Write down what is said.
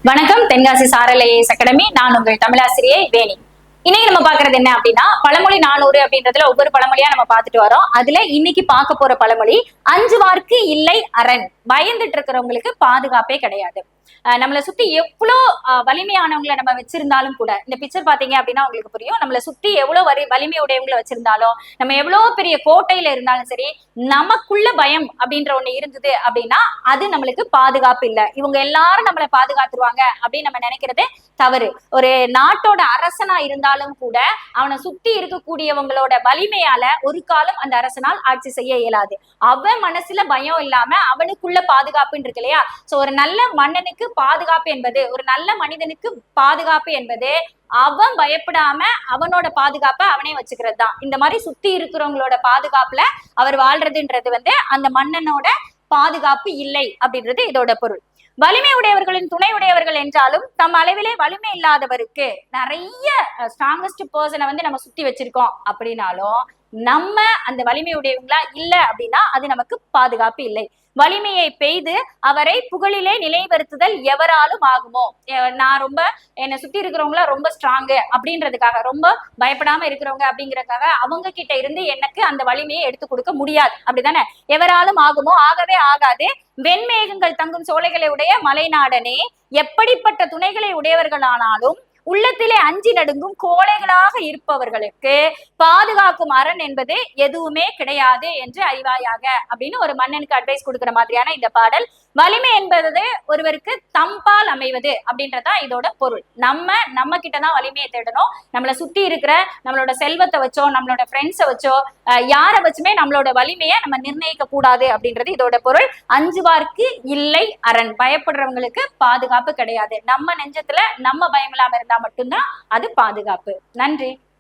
வணக்கம். தென்காசி சாரல் IAS academy. நான் உங்கள் தமிழாசிரியை வேணி. இன்னைக்கு நம்ம பாக்குறது என்ன அப்படின்னா, பழமொழி 400 அப்படின்றதுல ஒவ்வொரு பழமொழியா நம்ம பார்த்துட்டு வரோம். அதுல இன்னைக்கு பார்க்க போற பழமொழி, அஞ்சுவார்க்கு இல்லை அரண். பயந்துட்டு இருக்கிறவங்களுக்கு பாதுகாப்பே கிடையாது. நம்மளை சுத்தி எவ்வளோ வலிமையானவங்களை நம்ம வச்சிருந்தாலும் கூட, இந்த பிக்சர் பாத்தீங்க அப்படின்னா உங்களுக்கு புரியும். நம்மளை சுத்தி எவ்வளவு வலிமை உடையவங்களை வச்சிருந்தாலும், நம்ம எவ்வளவு பெரிய கோட்டையில இருந்தாலும் சரி, நமக்குள்ள பயம் அப்படின்ற ஒண்ணு இருந்தது அப்படின்னா அது நம்மளுக்கு பாதுகாப்பு இல்லை. இவங்க எல்லாரும் நம்மளை பாதுகாத்துருவாங்க அப்படின்னு நம்ம நினைக்கிறது தவறு. ஒரு நாட்டோட அரசனா இருந்தாலும் கூட அவனை சுத்தி இருக்கக்கூடியவங்களோட வலிமையால ஒரு காலம் அந்த அரசனால் ஆட்சி செய்ய இயலாது. அவன் மனசுல பயம் இல்லாம அவனுக்குள்ள பாதுகாப்புன்னு இருக்கு இல்லையா? சோ ஒரு நல்ல மன்னனுக்கு பாதுகாப்பு என்பது, ஒரு நல்ல மனிதனுக்கு பாதுகாப்பு என்பது அவன் பயப்படாம அவனோட பாதுகாப்பை அவனே வச்சுக்கிறது தான். இந்த மாதிரி சுத்தி இருக்கிறவங்களோட பாதுகாப்புல அவர் வாழ்றதுன்றது அந்த மன்னனோட பாதுகாப்பு இல்லை அப்படின்றது இதோட பொருள். வலிமை உடையவர்களின் துணை உடையவர்கள் என்றாலும் தம் அளவிலே வலிமை இல்லாதவருக்கு நிறைய ஸ்ட்ராங்கஸ்ட் பர்சனை நம்ம சுத்தி வச்சிருக்கோம் அப்படின்னாலும் நம்ம அந்த வலிமை உடையவங்களா இல்லை அப்படின்னா அது நமக்கு பாதுகாப்பு இல்லை. வலிமையை பெய்து அவரை புகழிலே நிலைவருத்துதல் எவராலும் ஆகுமோ. நான் ரொம்ப என்னை சுத்தி இருக்கிறவங்கள ரொம்ப ஸ்ட்ராங்கு அப்படின்றதுக்காக, ரொம்ப பயப்படாம இருக்கிறவங்க அப்படிங்கறதுக்காக அவங்க கிட்ட இருந்து எனக்கு அந்த வலிமையை எடுத்து கொடுக்க முடியாது. அப்படிதானே? எவராலும் ஆகுமோ? ஆகவே ஆகாது. வெண்மேகங்கள் தங்கும் சோலைகளை உடைய மலைநாடனே, எப்படிப்பட்ட துணைகளை உடையவர்களானாலும் உள்ளத்திலே அஞ்சி நடுங்கும் கோழைகளாக இருப்பவர்களுக்கு பாதுகாக்கும் அரண் என்பது எதுவுமே கிடையாது என்று அறிவாயாக அப்படின்னு ஒரு மன்னனுக்கு அட்வைஸ் கொடுக்கிற மாதிரியான இந்த பாடல். வலிமை என்பது ஒருவருக்கு தம்பால் அமைவது அப்படின்றதா இதோட பொருள். நம்ம கிட்டதான் வலிமையை தேடணும். நம்மளை சுத்தி இருக்கிற நம்மளோட செல்வத்தை வச்சோ, நம்மளோட ஃப்ரெண்ட்ஸை வச்சோ, யாரை வச்சுமே நம்மளோட வலிமையை நம்ம நிர்ணயிக்க கூடாது அப்படின்றது இதோட பொருள். அஞ்சுவார்க்கு இல்லை அரண். பயப்படுறவங்களுக்கு பாதுகாப்பு கிடையாது. நம்ம நெஞ்சத்துல நம்ம பயம் இல்லாம இருந்தா மட்டும்தான் அது பாதுகாப்பு. நன்றி.